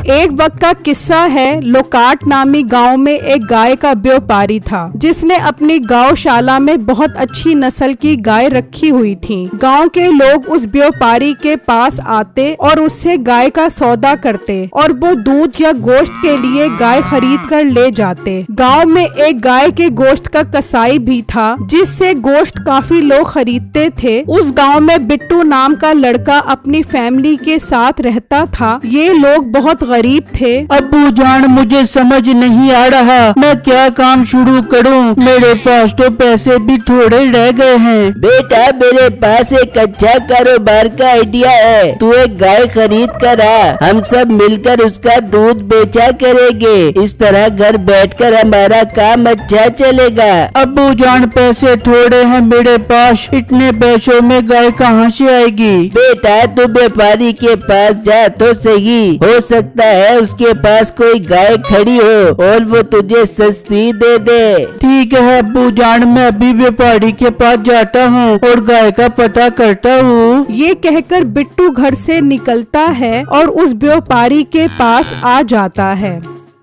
एक वक्त का किस्सा है। लोकाट नामी गांव में एक गाय का व्यापारी था जिसने अपनी गौशाला में बहुत अच्छी नस्ल की गाय रखी हुई थी। गांव के लोग उस व्यापारी के पास आते और उससे गाय का सौदा करते और वो दूध या गोश्त के लिए गाय खरीद कर ले जाते। गांव में एक गाय के गोश्त का कसाई भी था जिससे गोश्त काफी लोग खरीदते थे। उस गाँव में बिट्टू नाम का लड़का अपनी फैमिली के साथ रहता था। ये लोग बहुत गरीब थे। अब्बू जान, मुझे समझ नहीं आ रहा मैं क्या काम शुरू करूं। मेरे पास तो पैसे भी थोड़े रह गए हैं। बेटा, मेरे पास एक अच्छा कारोबार का आइडिया है। तू एक गाय खरीद कर आ, हम सब मिलकर उसका दूध बेचा करेंगे। इस तरह घर बैठकर हमारा काम अच्छा चलेगा। अब्बू जान, पैसे थोड़े हैं मेरे पास, इतने पैसों में गाय कहाँ से आएगी। बेटा, तू व्यापारी के पास जा तो सही, हो सकता है उसके पास कोई गाय खड़ी हो और वो तुझे सस्ती दे दे। ठीक है अब्बू जान, मैं अभी व्यापारी के पास जाता हूँ और गाय का पता करता हूँ। ये कहकर बिट्टू घर से निकलता है और उस व्यापारी के पास आ जाता है।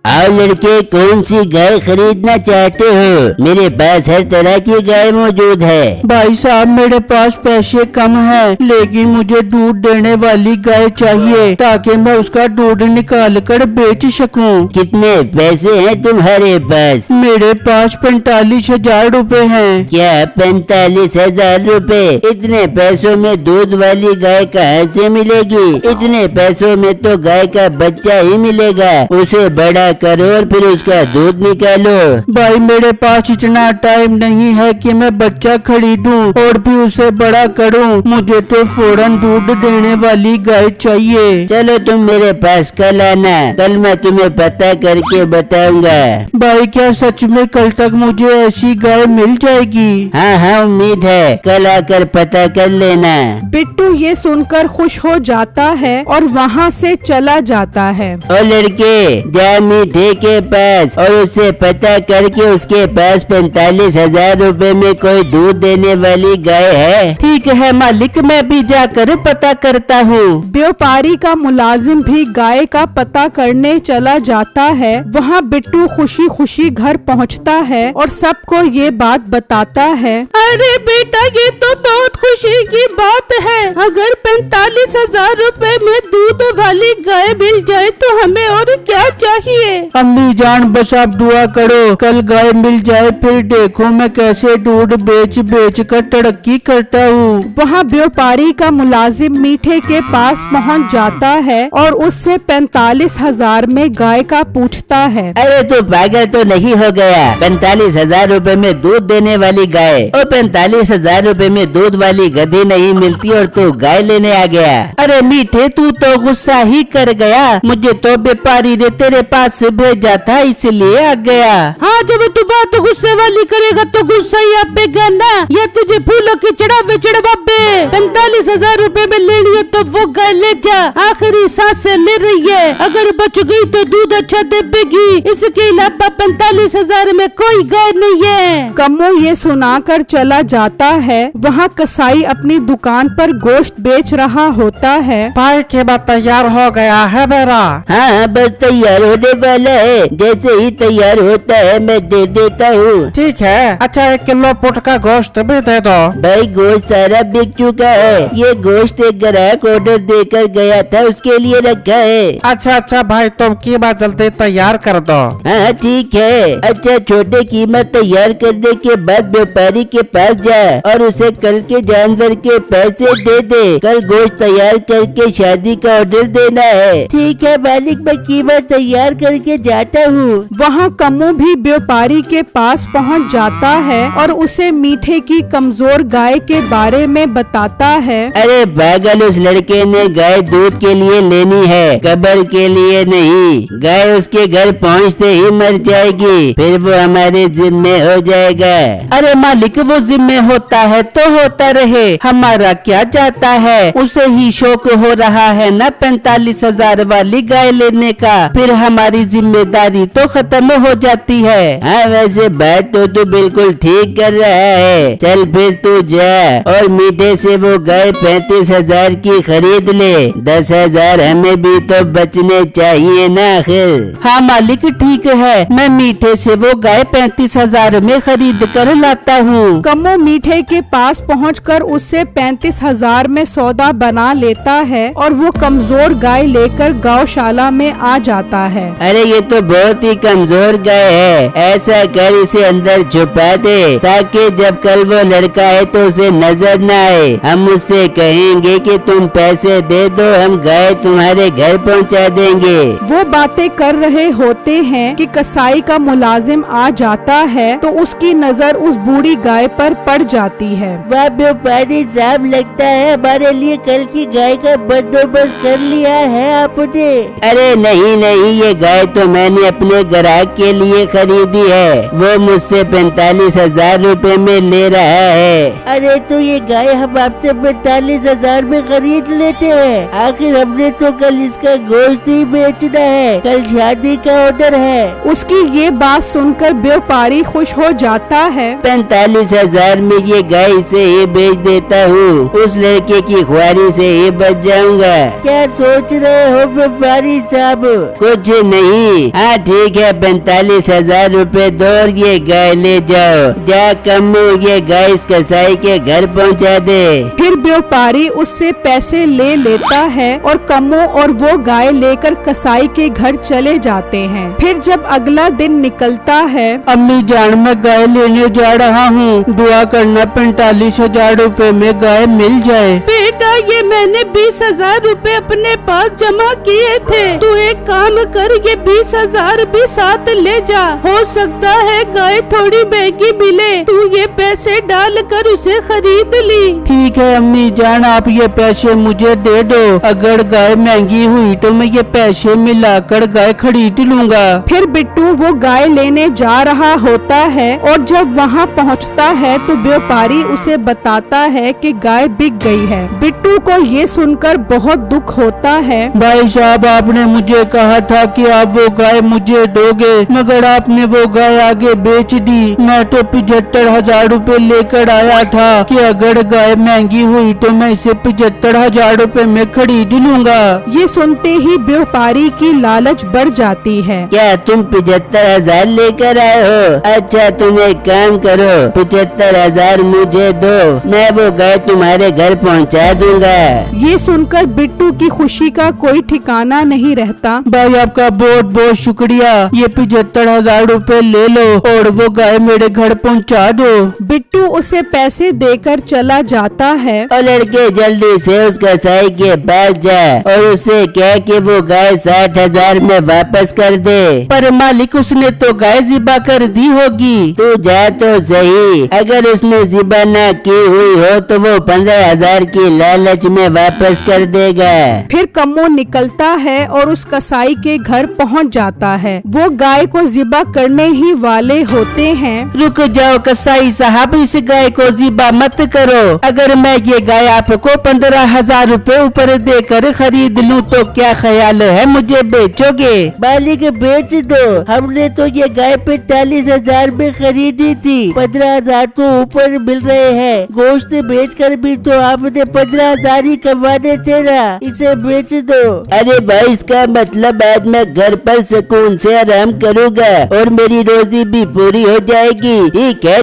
आओ लड़के, कौन सी गाय खरीदना चाहते हो? मेरे पास हर तरह की गाय मौजूद है। भाई साहब, मेरे पास पैसे कम हैं, लेकिन मुझे दूध देने वाली गाय चाहिए ताकि मैं उसका दूध निकाल कर बेच सकूं। कितने पैसे हैं तुम्हारे पास? मेरे पास 45,000 रुपए हैं। क्या 45,000 रुपए? इतने पैसों में दूध वाली गाय कहाँ से मिलेगी? इतने पैसों में तो गाय का बच्चा ही मिलेगा। उसे बड़ा करो और फिर उसका दूध निकालो। भाई, मेरे पास इतना टाइम नहीं है कि मैं बच्चा खरीदूं और भी उसे बड़ा करूं। मुझे तो फौरन दूध देने वाली गाय चाहिए। चलो तुम मेरे पास कल आना, कल मैं तुम्हें पता करके बताऊंगा। भाई, क्या सच में कल तक मुझे ऐसी गाय मिल जाएगी? हाँ हाँ, उम्मीद है, कल आकर पता कर लेना। बिट्टू ये सुनकर खुश हो जाता है और वहाँ से चला जाता है। और लड़के, जा मीठे के पास और उससे पता करके उसके पास 45,000 रुपए में कोई दूध देने वाली गाय है। ठीक है मालिक, मैं भी जाकर पता करता हूँ। व्यापारी का मुलाजिम भी गाय का पता करने चला जाता है। वहाँ बिट्टू खुशी खुशी घर पहुँचता है और सबको ये बात बताता है। अरे बेटा, ये तो बहुत खुशी की बात है। अगर 45,000 रुपए में दूध वाली गाय मिल जाए तो हमें और क्या चाहिए। अम्मी जान, बस आप दुआ करो कल गाय मिल जाए, फिर देखो मैं कैसे दूध बेच बेच कर तरक्की करता हूँ। वहाँ व्यापारी का मुलाजिम मीठे के पास पहुँच जाता है और उससे 45,000 में गाय का पूछता है। अरे तू पागल तो नहीं हो गया? 45,000 रुपए में दूध देने वाली गाय और 45,000 रुपए में दूध वाली गधी नहीं मिलती और तू गाय लेने आ गया? अरे मीठे, तू तो गुस्सा ही कर गया। मुझे तो व्यापारी ने तेरे पास से भेजा था, इसलिए आ गया। हाँ, जब तू बात तो गुस्से वाली करेगा तो गुस्सा ही आप पे गंदा। ये तुझे फूलों की चढ़ावे चढ़ावे 45,000 रुपए में लेनी है तो वो गाय ले जा। आखिरी सांस ले रही है, अगर बच गई तो दूध अच्छा देगी। इसके अलावा 45,000 में कोई गाय नहीं है। कम्मू ये सुनाकर चला जाता है। वहाँ कसाई अपनी दुकान पर गोश्त बेच रहा होता है। भाई, के बाद तैयार हो गया है मेरा? हाँ, बस तैयार होने वाला है। जैसे ही तैयार होता है मैं दे देता हूँ। ठीक है। अच्छा, 1 किलो पुट का गोश्त भी दे दो। भाई, गोश्त सारा बिक चुका है। ये गोश्त एक ग्राहक ऑर्डर देकर गया था, उसके लिए रखा है। अच्छा भाई, तुम कीमत जल्दी तैयार कर दो। हाँ ठीक है। अच्छा, छोटे कीमत तैयार करने के बाद व्यापारी के पास जा और उसे कल के जानवर के पैसे दे दे। कल गोश्त तैयार करके शादी का ऑर्डर देना है। ठीक है मालिक, मैं कीमत तैयार करके जाता हूँ। वहाँ कम्मू भी व्यापारी के पास पहुँच जाता है और उसे मीठे की कमजोर गाय के बारे में बताता है। अरे पागल, उस लड़के ने गाय दूध के लिए लेनी है, कब्र के लिए नहीं। गाय उसके घर पहुँचते ही मर जाएगी। जाएगी, फिर वो हमारे जिम्मे हो जाएगा। अरे मालिक, वो जिम्मे होता है तो होता रहे, हमारा क्या जाता है। उसे ही शौक हो रहा है ना 45,000 वाली गाय लेने का, फिर हमारी जिम्मेदारी तो खत्म हो जाती है। हाँ, वैसे बात तो तू बिल्कुल ठीक कर रहा है। चल फिर तू जा और मीठे से वो गाय 35,000 की खरीद ले। 10,000 हमें भी तो बचने चाहिए ना आखिर। हाँ मालिक, ठीक है, मैं मीठे से वो गाय 35,000 में खरीद कर लाता हूँ। कम्मो मीठे के पास पहुंचकर उससे 35,000 में सौदा बना लेता है और वो कमजोर गाय लेकर गौशाला में आ जाता है। अरे ये तो बहुत ही कमजोर गाय है, ऐसा कर इसे अंदर छुपा दे ताकि जब कल वो लड़का है तो उसे नजर न आए। हम उससे कहेंगे कि तुम पैसे दे दो, हम गाय तुम्हारे घर पहुंचा देंगे। वो बातें कर रहे होते हैं कि कसाई का मुलाजिम आ जाता है तो उसकी नजर उस बूढ़ी गाय पर पड़ जाती है। वाह व्यापारी साहब, लगता है हमारे लिए कल की गाय का बंदोबस्त कर लिया है आपने। अरे नहीं नहीं, ये गाय तो मैंने अपने ग्राहक के लिए खरीदी है, वो मुझसे 45,000 रुपए में ले रहा है। अरे तो ये गाय हम आपसे 45,000 में खरीद लेते हैं, आखिर हमने तो कल इसका गोश्त ही बेचना है, कल शादी का ऑर्डर है। उसकी ये बात सुनकर व्यापारी खुश हो जाता है। 45,000 में ये गाय से ही बेच देता हूँ, उस लड़के की ख्वारी से ही बच जाऊंगा। क्या सोच रहे हो व्यापारी साहब? कुछ नहीं। हाँ ठीक है, 45,000 रुपए दो और ये गाय ले जाओ। जा कम्मू, ये गाय इस कसाई के घर पहुँचा दे। फिर व्यापारी उससे पैसे ले लेता है और कम्मो और वो गाय लेकर कसाई के घर चले जाते हैं। फिर जब अगला दिन निकलता है, अम्मी जान, मैं गाय लेने जा रहा हूँ, दुआ करना 45,000 रुपए में गाय मिल जाए। बेटा, ये मैंने 20,000 रुपए अपने पास जमा किए थे, तू एक काम कर, ये 20,000 भी साथ ले जा, हो सकता है गाय थोड़ी महंगी मिले, तू ये पैसे डाल कर उसे खरीद ली। ठीक है अम्मी जान, आप ये पैसे मुझे दे दो, अगर गाय महंगी हुई तो मैं ये पैसे मिलाकर गाय खरीद लूँगा। फिर बिट्टू वो गाय लेने जा रहा होता है और जब वहाँ पहुँचता है तो व्यापारी उसे बताता है कि गाय बिक गई है। बिट्टू को ये सुनकर बहुत दुख होता है। भाई साहब, आपने मुझे कहा था कि आप वो गाय मुझे दोगे, मगर आपने वो गाय आगे बेच दी। मैं तो 75,000 रुपए लेकर आया था कि अगर गाय महंगी हुई तो मैं इसे 75,000 रुपए में खरीद लूँगा। ये सुनते ही व्यापारी की लालच बढ़ जाती है। क्या तुम 75,000 लेकर आए हो? अच्छा, तुम एक काम करो, 75,000 मुझे दो, मैं वो गाय तुम्हारे घर पहुंचा दूंगा। ये सुनकर बिट्टू की खुशी का कोई ठिकाना नहीं रहता। भाई आपका बहुत बहुत शुक्रिया, ये 75,000 रुपए ले लो और वो गाय मेरे घर पहुंचा दो। बिट्टू उसे पैसे देकर चला जाता है। और लड़के, जल्दी से उस कसाई के पास जा और उसे कह कि वो गाय 60,000 में वापस कर दे। पर मालिक, उसने तो गाय ज़िबा कर दी होगी। तू जा तो सही, अगर उसने ज़िबा न की हुई हो तो वो 15,000 की लालच में वापस कर देगा। फिर कम्मो निकलता है और उस कसाई के घर पहुंच जाता है। वो गाय को ज़िबा करने ही वाले होते हैं। रुक जाओ कसाई साहब, इस गाय को ज़िबा मत करो, अगर मैं ये गाय आपको 15,000 रुपए ऊपर देकर खरीद लूँ तो क्या ख्याल है, मुझे बेचोगे? मालिक बेच दो, हमने तो ये गाय 45,000 में खरीदी थी, 15,000 तो ऊपर मिल रहे हैं, गोश्त बेचकर भी तो आपने 15,000 ही कमाने थे ना, इसे बेच दो। अरे भाई, इसका मतलब आज मैं घर पर सुकून से आराम करूँगा और मेरी रोजी भी पूरी हो जाएगी।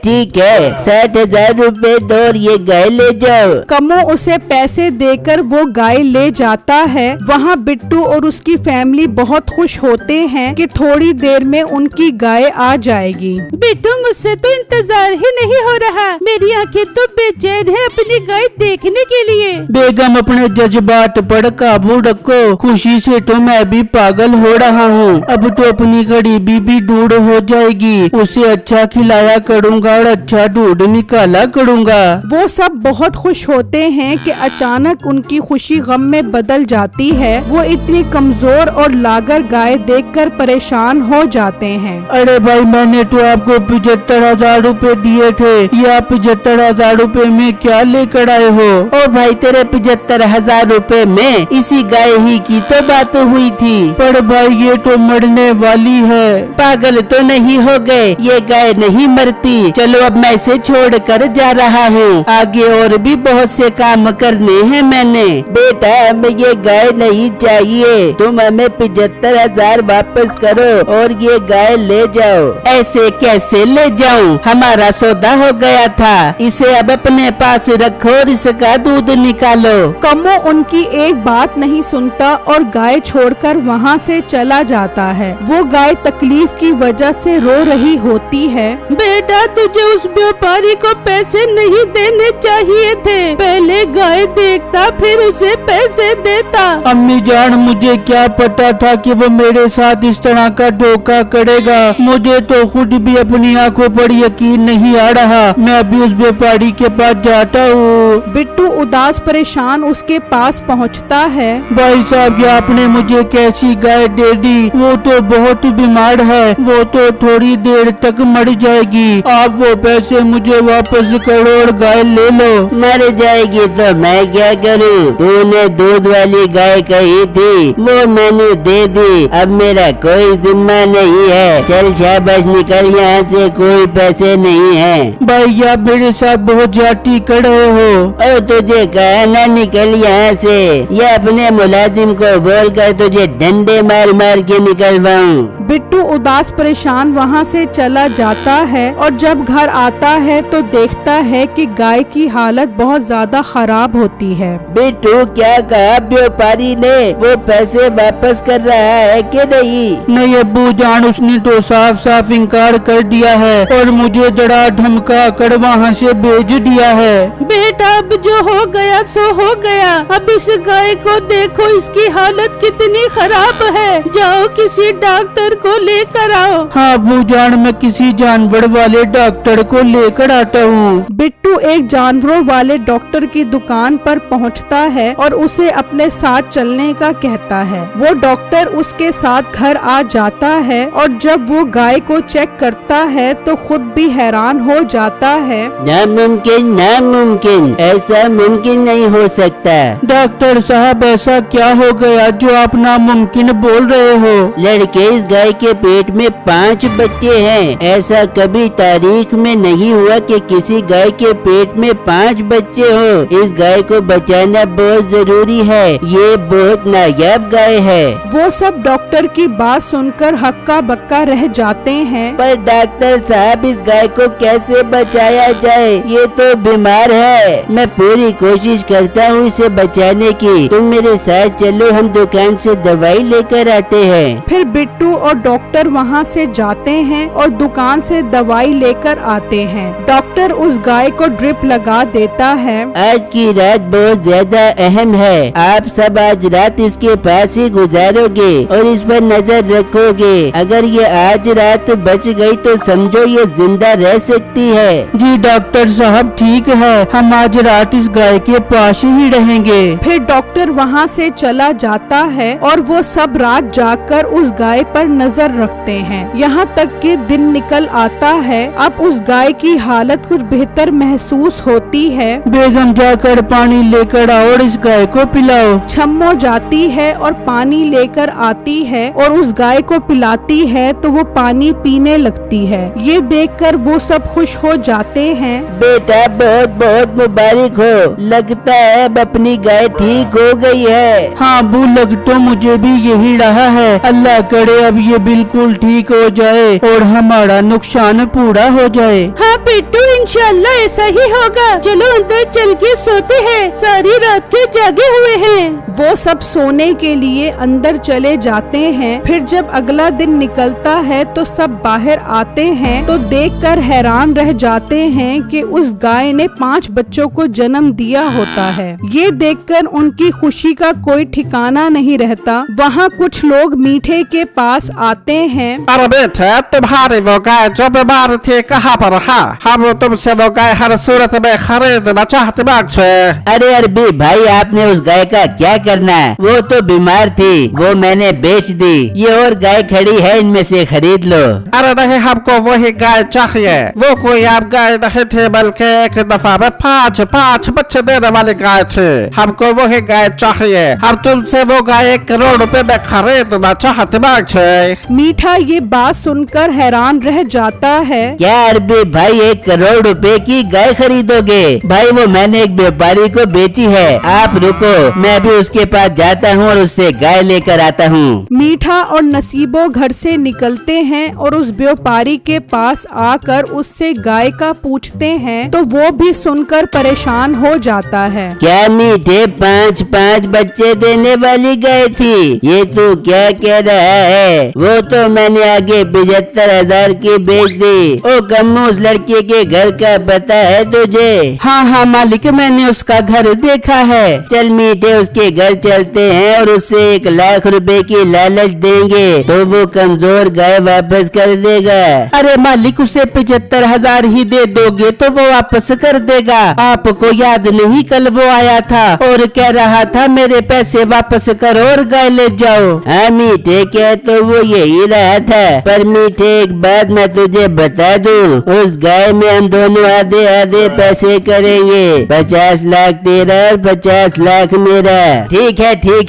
ठीक है, 60,000 रुपए दो और ये गाय ले जाओ। कम्मो उसे पैसे देकर वो गाय ले जाता है। वहाँ बिट्टू और उसकी फैमिली बहुत खुश होते हैं कि थोड़ी देर में उनकी गाय आ जाएगी। बिट्टू, मुझसे तो इंतजार ही नहीं हो रहा, मेरी आंखें तो बेचैन है अपनी गाय देखने के लिए। बेगम, अपने जज्बात पर काबू रखो, खुशी से तो मैं भी पागल हो रहा हूँ, अब तो अपनी गरीबी भी दूर हो जाएगी, उसे अच्छा खिलाया करूँगा और अच्छा दूध निकाला करूँगा। वो सब बहुत खुश होते हैं कि अचानक उनकी खुशी गम में बदल जाती है। वो इतनी कमजोर और लागर गाय देखकर परेशान हो जाते हैं। अरे भाई, मैंने तो आपको 75,000 रूपए दिए थे, ये आप 75,000 रूपए में क्या लेकर आए हो? ओ भाई, तेरे 75,000 रूपए में इसी गाय ही की तो बात हुई थी। पर भाई ये तो मरने वाली है। पागल तो नहीं हो गए, ये गाय नहीं मरती। चलो अब मैं इसे छोड़ कर जा रहा हूँ, आगे और भी बहुत से काम करने हैं मैंने। बेटा, हमें ये गाय नहीं चाहिए, तुम हमें 75,000 वापस करो और ये गाय ले जाओ। ऐसे कैसे ले जाऊं? हमारा सौदा हो गया था, इसे अब अपने पास रखो और इसका दूध निकालो। कमो उनकी एक बात नहीं सुनता और गाय छोड़कर वहाँ से चला जाता है। वो गाय तकलीफ की वजह से रो रही होती है। बेटा, तुझे उस व्यापारी को पैसे नहीं देने चाहिए थे, पहले गाय देखता फिर उसे पैसे देता। अम्मी जान, मुझे क्या पता था कि वो मेरे साथ इस तरह का धोखा करेगा। मुझे तो खुद भी अपनी आंखों पर यकीन नहीं आ रहा। मैं अभी उस व्यापारी के पास जाता हूँ। बिट्टू उदास परेशान उसके पास पहुँचता है। भाई साहब, ये आपने मुझे कैसी गाय दे दी? वो तो बहुत बीमार है, वो तो थोड़ी देर तक मर जाएगी। आप वो पैसे मुझे वापस करो और गाय ले लो। मर जाएगी तो मैं क्या करूं? तूने दूध वाली गाय कही थी, वो मैंने दे दी, अब मेरा कोई जिम्मा नहीं है। चल शाबाश, निकल यहाँ से, कोई पैसे नहीं है। भाई, आप मेरे साथ बहुत जाती कर रहे हो। और तुझे कहा ना निकल यहाँ से, ये अपने मुलाजिम को बोलकर तुझे डंडे मार मार के निकलवाऊं। बिट्टू उदास परेशान वहाँ से चला जाता है और जब घर आता है तो देखता है कि गाय की हालत बहुत ज्यादा खराब होती है। बिट्टू, क्या कहा व्यापारी ने? वो पैसे वापस कर रहा है कि नहीं? नहीं अब्बू जान, उसने तो साफ साफ इनकार कर दिया है और मुझे डरा धमका कर वहाँ से भेज दिया है। बेटा, अब जो हो गया सो हो गया। अब इस गाय को देखो, इसकी हालत कितनी खराब है। जाओ किसी डॉक्टर को लेकर आओ। हाँ अब्बू जान, मैं किसी जानवर वाले डॉक्टर को लेकर आता हूँ। बिट्टू एक जानवरों वाले डॉक्टर की दुकान पर पहुँचता है और उसे अपने साथ चलने का कहता है। वो डॉक्टर उसके साथ घर आ जाता है और जब वो गाय को चेक करता है तो खुद भी हैरान हो जाता है। नामुमकिन, नामुमकिन, ऐसा मुमकिन नहीं हो सकता। डॉक्टर साहब, ऐसा क्या हो गया जो आप नामुमकिन बोल रहे हो? लड़के, इस गाय के पेट में 5 बच्चे हैं। ऐसा कभी तारीख में नहीं हुआ कि किसी गाय के पेट में 5 बच्चे हो। इस गाय को बचाना बहुत जरूरी है, ये बहुत नायाब गाय है। वो सब डॉक्टर की बात सुनकर हक्का बक्का रह जाते हैं। पर डॉक्टर साहब, इस गाय को कैसे बचाया जाए? ये तो बीमार है। मैं पूरी कोशिश करता हूँ इसे बचाने की, तुम मेरे साथ चलो, हम दुकान से दवाई लेकर आते हैं। फिर बिट्टू और डॉक्टर वहाँ से जाते हैं और दुकान से दवाई लेकर आते हैं। डॉक्टर उस गाय को ड्रिप लगा देता है। आज की रात बहुत ज्यादा अहम है, आप सब आज रात इसके पास ही गुजारोगे और इस पर नजर रखोगे। अगर ये आज रात बच गई तो समझो ये जिंदा रह सकती है। जी डॉक्टर साहब, ठीक है, हम आज रात इस गाय के पास ही रहेंगे। फिर डॉक्टर वहाँ से चला जाता है और वो सब रात जागकर उस गाय पर नजर रखते हैं। यहाँ तक कि दिन निकल आता है। अब उस गाय की हालत कुछ बेहतर महसूस होती है। बेगम, जाकर पानी लेकर आओ और इस गाय को पिलाओ। छम्मो जाती है और पानी लेकर आती है और उस गाय को पिलाती है तो वो पानी पीने लगती है। ये देखकर वो सब खुश हो जाते हैं। बेटा, बहुत बहुत मुबारक हो, लगता है अब अपनी गाय ठीक हो गई है। हाँ अब्बू, लग तो मुझे भी यही रहा है। अल्लाह करे अब ये बिल्कुल ठीक हो जाए और हमारा नुकसान पूरा हो जाए। हाँ पिट्टू, इंशाल्लाह ऐसा ही होगा। चलो अंदर चल के सोते हैं, सारी रात के जागे हुए हैं। वो सब सोने के लिए अंदर चले जाते हैं। फिर जब अगला दिन निकलता है तो सब बाहर आते हैं तो देखकर हैरान रह जाते हैं कि उस गाय ने 5 बच्चों को जन्म दिया होता है। ये देखकर उनकी खुशी का कोई ठिकाना नहीं रहता। वहाँ कुछ लोग मीठे के पास आते हैं। अरे बेटे, तुम्हारी वो गाय जो बीमार थी कहाँ पर है? हम तुमसे वो गाय हर सूरत में खरीदना चाहते हैं। अरे अरबी भाई, आपने उस गाय का क्या करना है? वो तो बीमार थी, वो मैंने बेच दी। ये और गाय खड़ी है, इनमें से खरीद लो। अरे नहीं, हमको वही गाय चाहिए। वो कोई आप गाय नहीं थी, बल्कि एक दफा में 5 बच्चे देने वाली गाय थी। हमको वही गाय चाहिए। हम तुमसे वो गाय 1 करोड़ रुपए में खरीदना चाहते हैं। मीठा ये बात सुनकर हैरान रह जाता है। क्या अरबी भाई 1 करोड़ रुपए की गाय खरीदोगे? भाई वो मैंने एक व्यापारी को बेची है। आप रुको, मैं भी उसके पास जाता हूँ और उससे गाय लेकर आता हूँ। मीठा और नसीबो घर से निकलते हैं और उस व्यापारी के पास आकर उससे गाय का पूछते हैं तो वो भी सुनकर परेशान हो जाता है। क्या मीठे 5 बच्चे देने वाली गाय थी? ये तू क्या कह रहा है? वो तो मैंने आगे 75,000 की बेच दी। ओ कम्मू, उस लड़के के घर का पता है तुझे? हाँ मालिक, मैंने उसका घर देखा है। चल मीठे, उसके घर चलते हैं और उससे 1 लाख रुपए की लालच देंगे तो वो कमजोर गाय वापस कर देगा। अरे मालिक, उसे 75,000 ही दे दोगे तो वो वापस कर देगा। आपको याद नहीं, कल वो आया था और कह रहा था मेरे पैसे वापस करो और गाय ले जाओ। हाँ मीठे, क्या तो वो यही रहा था। पर मीठे, एक बात मैं तुझे बता दूं, उस गाय में हम दोनों आधे पैसे करेंगे। 50 लाख तेरा और 50 लाख मेरा। ठीक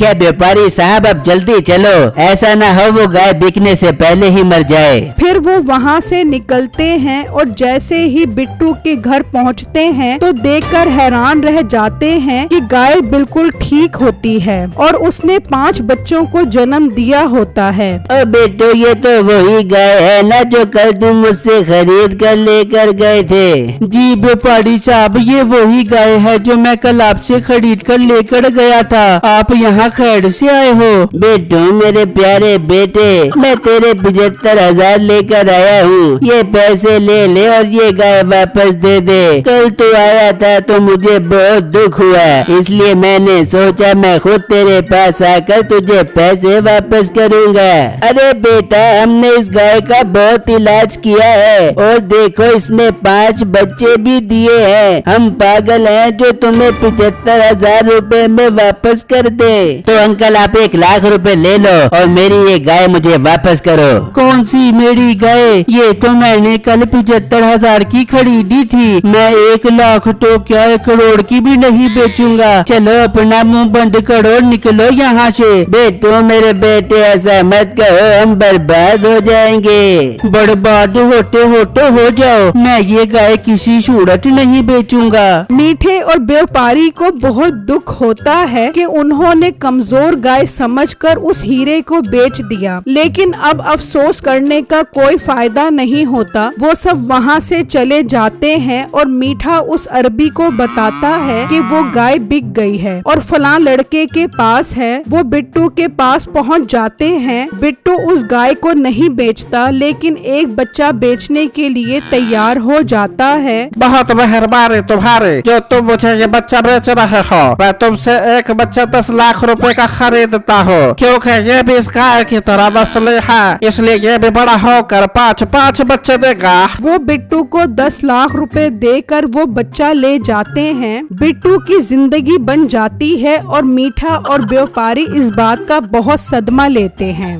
है व्यापारी साहब, अब जल्दी चलो, ऐसा ना हो वो गाय बिकने से पहले ही मर जाए। फिर वो वहाँ से निकलते हैं और जैसे ही बिट्टू के घर पहुँचते हैं तो देखकर हैरान रह जाते हैं कि गाय बिल्कुल ठीक होती है और उसने 5 बच्चों को जन्म दिया होता है। ओ बेटो, ये तो वही गाय है ना जो कल तुम मुझसे खरीद कर लेकर गए थे? जी व्यापारी साहब, ये वही गाय है जो मैं कल आपसे खरीद कर लेकर गया था। आप यहाँ खैर से आए हो? बेटू, मेरे प्यारे बेटे, मैं तेरे 75,000 लेकर आया हूँ। ये पैसे ले और ये गाय वापस दे दे। कल तू आया था तो मुझे बहुत दुख हुआ, इसलिए मैंने सोचा मैं खुद तेरे पास आकर तुझे पैसे वापस करूँगा। अरे बेटा, हमने इस गाय का बहुत इलाज किया है और देखो इसने 5 बच्चे भी दिए हैं। हम पागल हैं जो तुम्हें 75,000 रुपए में वापस कर दे। तो अंकल, आप 1 लाख रुपए ले लो और मेरी ये गाय मुझे वापस करो। कौन सी मेरी गाय? ये तो मैंने कल 75,000 की खरीदी थी। मैं 1 लाख तो क्या 1 करोड़ की भी नहीं बेचूंगा। चलो अपना मुंह बंद करो, निकलो यहाँ से। बेटो, मेरे बेटे, ऐसा मत कहो, हम बर्बाद हो जाएंगे। बर्बाद होते हो जाओ, मैं ये गाय किसी सूरत नहीं बेचूंगा। मीठे और व्यापारी को बहुत दुख होता है कि उन्होंने कमजोर गाय समझकर उस हीरे को बेच दिया, लेकिन अब अफसोस करने का कोई फायदा नहीं होता। वो सब वहाँ से चले जाते हैं और मीठा उस अरबी को बताता है कि वो गाय बिक गई है और फलां लड़के के पास है। वो बिट्टू के पास पहुँच जाते हैं। बिट्टू उस गाय को नहीं बेचता, लेकिन एक बच्चा बेचने के लिए तैयार हो जाता है। बहुत मेहरबानी तुम्हारी जो तुम मुझे ये बच्चा बेच रहे हो। मैं तुमसे एक बच्चा 10 लाख रुपए का खरीदता हूँ, क्योंकि ये भी इस गाय की तरह नस्ली है, इसलिए ये भी बड़ा होकर 5 बच्चे देगा। वो बिट्टू को 10 लाख रुपए देकर वो बच्चा ले जाते हैं। बिट्टू की जिंदगी बन जाती है और मीठा और व्यापारी इस बात का बहुत सदमा लेते हैं।